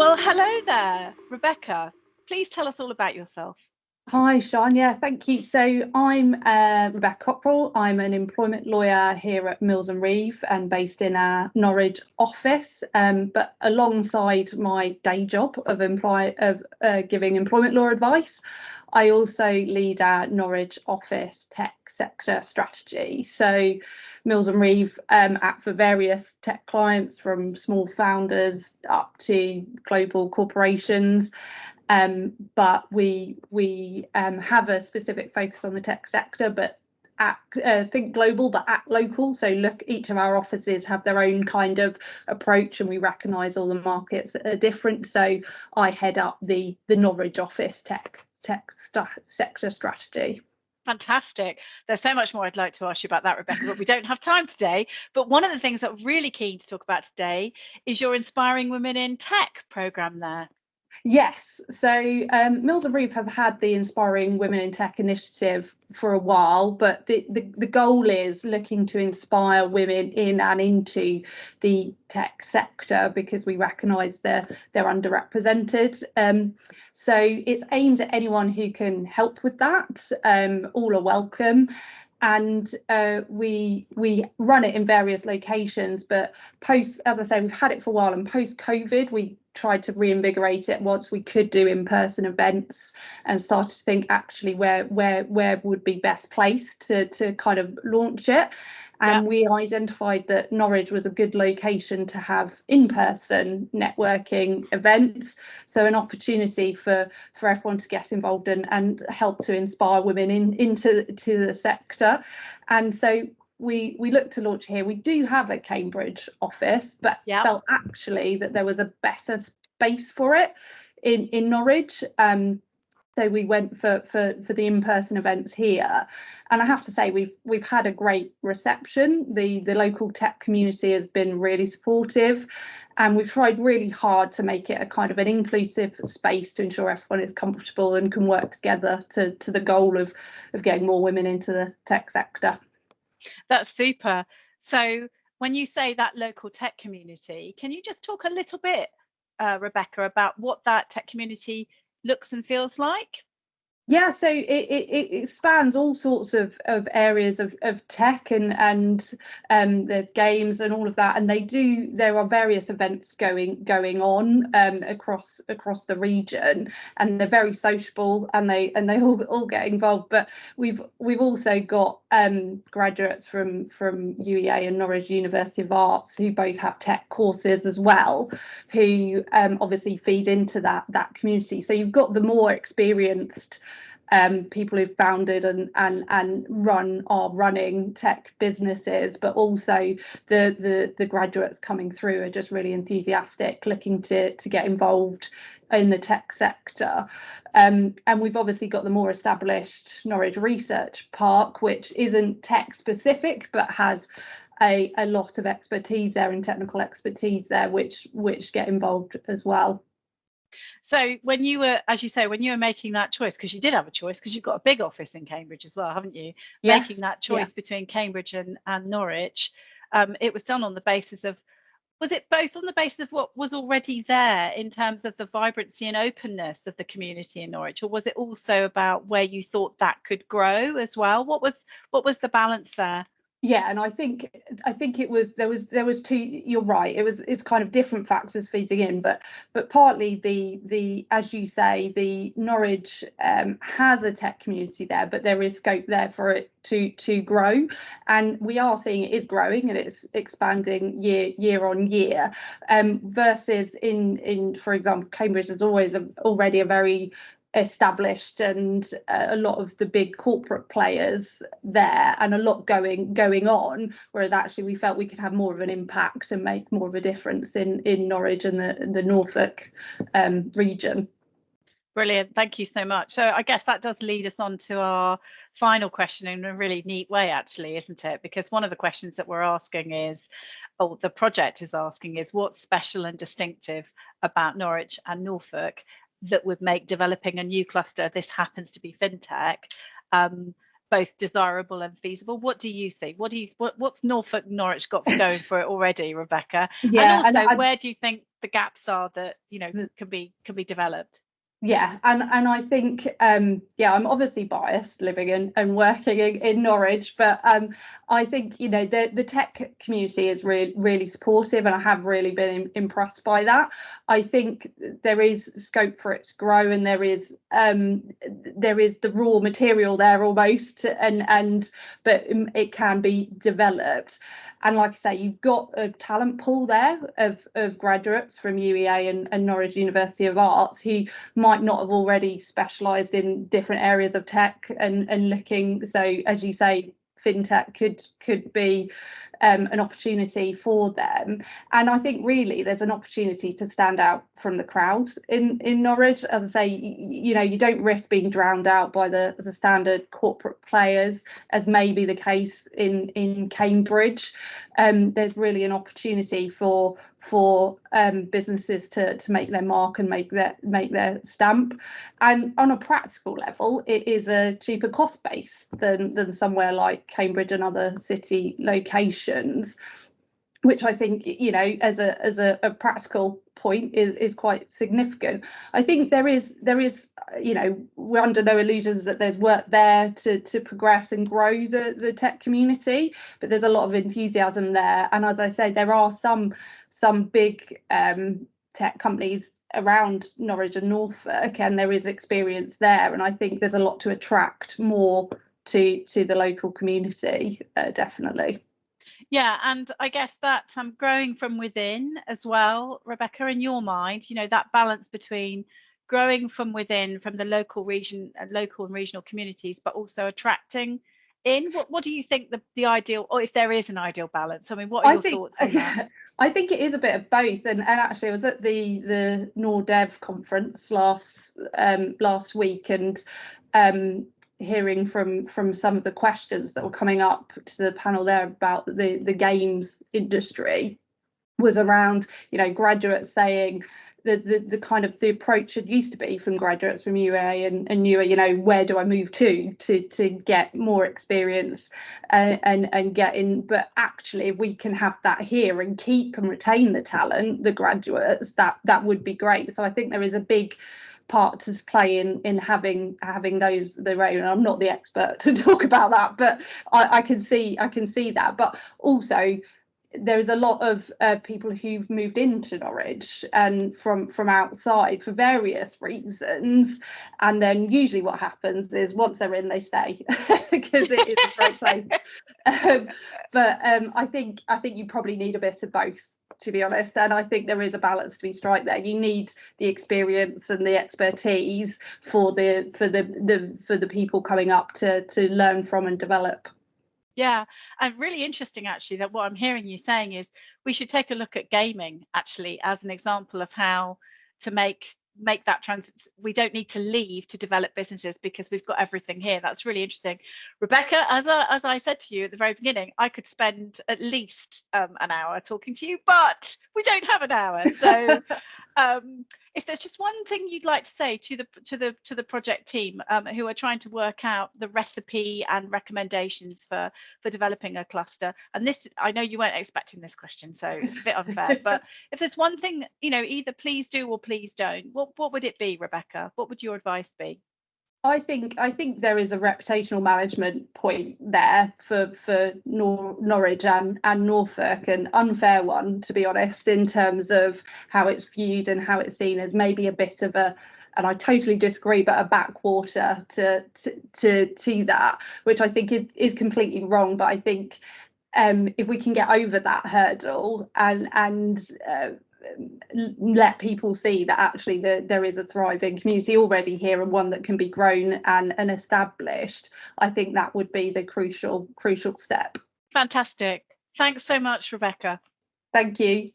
Well, hello there, Rebecca. Please tell us all about yourself. Hi, Shân. Yeah, thank you. So I'm Rebecca Cockerill. I'm an employment lawyer here at Mills Reeve and based in our Norwich office. But alongside my day job of giving employment law advice, I also lead our Norwich office tech sector strategy. So Mills Reeve act for various tech clients from small founders up to global corporations. But we have a specific focus on the tech sector, but think global, but act local. So look, each of our offices have their own kind of approach, and we recognise all the markets are different. So I head up the Norwich office tech sector strategy. Fantastic. There's so much more I'd like to ask you about that, Rebecca, but we don't have time today. But one of the things that I'm really keen to talk about today is your Inspiring Women in Tech programme there. Yes, so Mills Reeve have had the Inspiring Women in Tech initiative for a while, but the goal is looking to inspire women in and into the tech sector because we recognise they're underrepresented. So it's aimed at anyone who can help with that. All are welcome. And we run it in various locations, but as I say, we've had it for a while, and post-COVID, we tried to reinvigorate it once we could do in-person events and started to think actually where would be best placed to kind of launch it. And we identified that Norwich was a good location to have in-person networking events. So an opportunity for everyone to get involved and help to inspire women into the sector. And so we looked to launch here. We do have a Cambridge office, but felt actually that there was a better space for it in Norwich. So we went for the in-person events here, and I have to say we've had a great reception. The local tech community has been really supportive, and we've tried really hard to make it a kind of an inclusive space to ensure everyone is comfortable and can work together to the goal of getting more women into the tech sector. That's super. So when you say that local tech community, can you just talk a little bit, Rebecca, about what that tech community looks and feels like? Yeah, so it spans all sorts of areas of tech and there's games and all of that, and there are various events going on across the region, and they're very sociable, and they all get involved. But we've also got graduates from UEA and Norwich University of Arts who both have tech courses as well, who obviously feed into that community. So you've got the more experienced people who've founded and are running tech businesses, but also the graduates coming through are just really enthusiastic, looking to get involved in the tech sector. And we've obviously got the more established Norwich Research Park, which isn't tech specific, but has a lot of expertise there and technical expertise there, which get involved as well. So when you were, as you say, when you were making that choice, because you did have a choice, because you've got a big office in Cambridge as well, haven't you? Yes. Making that choice between Cambridge and Norwich, it was done on the basis of, was it both on the basis of what was already there in terms of the vibrancy and openness of the community in Norwich, or was it also about where you thought that could grow as well? What was the balance there? Yeah, and I think it was there was two. You're right. It's kind of different factors feeding in, but partly the as you say, the Norwich has a tech community there, but there is scope there for it to grow, and we are seeing it is growing and it's expanding year on year. Versus in for example, Cambridge is already a very established and a lot of the big corporate players there and a lot going on, whereas actually we felt we could have more of an impact and make more of a difference in Norwich and the Norfolk region. Brilliant, thank you so much. So I guess that does lead us on to our final question in a really neat way, actually, isn't it? Because one of the questions that we're asking is, or the project is asking, is what's special and distinctive about Norwich and Norfolk that would make developing a new cluster, this happens to be fintech, both desirable and feasible. What do you think? What's Norfolk and Norwich got going for it already, Rebecca? Yeah, and also, where do you think the gaps are that can be developed? Yeah, and I think I'm obviously biased living and working in Norwich, but I think the tech community is really supportive, and I have really been impressed by that. I think there is scope for it to grow, and there is the raw material there almost, but it can be developed. And like I say, you've got a talent pool there of graduates from UEA and Norwich University of Arts who might not have already specialised in different areas of tech and looking. So as you say, fintech could be an opportunity for them. And I think really there's an opportunity to stand out from the crowd in Norwich. As I say, you don't risk being drowned out by the standard corporate players, as may be the case in Cambridge. There's really an opportunity for businesses to make their mark and make their stamp. And on a practical level, it is a cheaper cost base than somewhere like Cambridge and other city locations, which I think as a practical point is quite significant. I think there is we're under no illusions that there's work there to progress and grow the tech community, but there's a lot of enthusiasm there. And as I say, there are some big tech companies around Norwich and Norfolk, and there is experience there, and I think there's a lot to attract more to the local community, definitely. Yeah, and I guess that growing from within as well, Rebecca, in your mind, that balance between growing from within, from the local and regional communities, but also attracting in. What do you think the ideal, or if there is an ideal balance? I mean, what are your thoughts on that? I think it is a bit of both, and actually I was at the NorDev conference last week, and hearing from some of the questions that were coming up to the panel there about the games industry was around graduates saying the kind of the approach it used to be from graduates from UEA and newer, where do I move to get more experience and get in. But actually, if we can have that here and keep and retain the talent, the graduates, that would be great. So I think there is a big part to play in having those their own. I'm not the expert to talk about that, but I can see that. But also, there is a lot of people who've moved into Norwich and from outside for various reasons, and then usually what happens is once they're in, they stay because it is a great place. But I think you probably need a bit of both, to be honest, and I think there is a balance to be struck there. You need the experience and the expertise for the people coming up to learn from and develop. Yeah, and really interesting actually that what I'm hearing you saying is we should take a look at gaming actually as an example of how to make that we don't need to leave to develop businesses because we've got everything here. That's really interesting. Rebecca, as I said to you at the very beginning, I could spend at least an hour talking to you, but we don't have an hour. So if there's just one thing you'd like to say to the project team who are trying to work out the recipe and recommendations for developing a cluster, and this, I know you weren't expecting this question, so it's a bit unfair, but if there's one thing, either please do or please don't, what would it be, Rebecca? What would your advice be? I think there is a reputational management point there for Norwich and Norfolk, an unfair one, to be honest, in terms of how it's viewed and how it's seen as maybe a bit of a, and I totally disagree, but a backwater to that, which I think is completely wrong. But I think if we can get over that hurdle and let people see that actually there is a thriving community already here and one that can be grown and established, I think that would be the crucial step. Fantastic. Thanks so much, Rebecca. Thank you.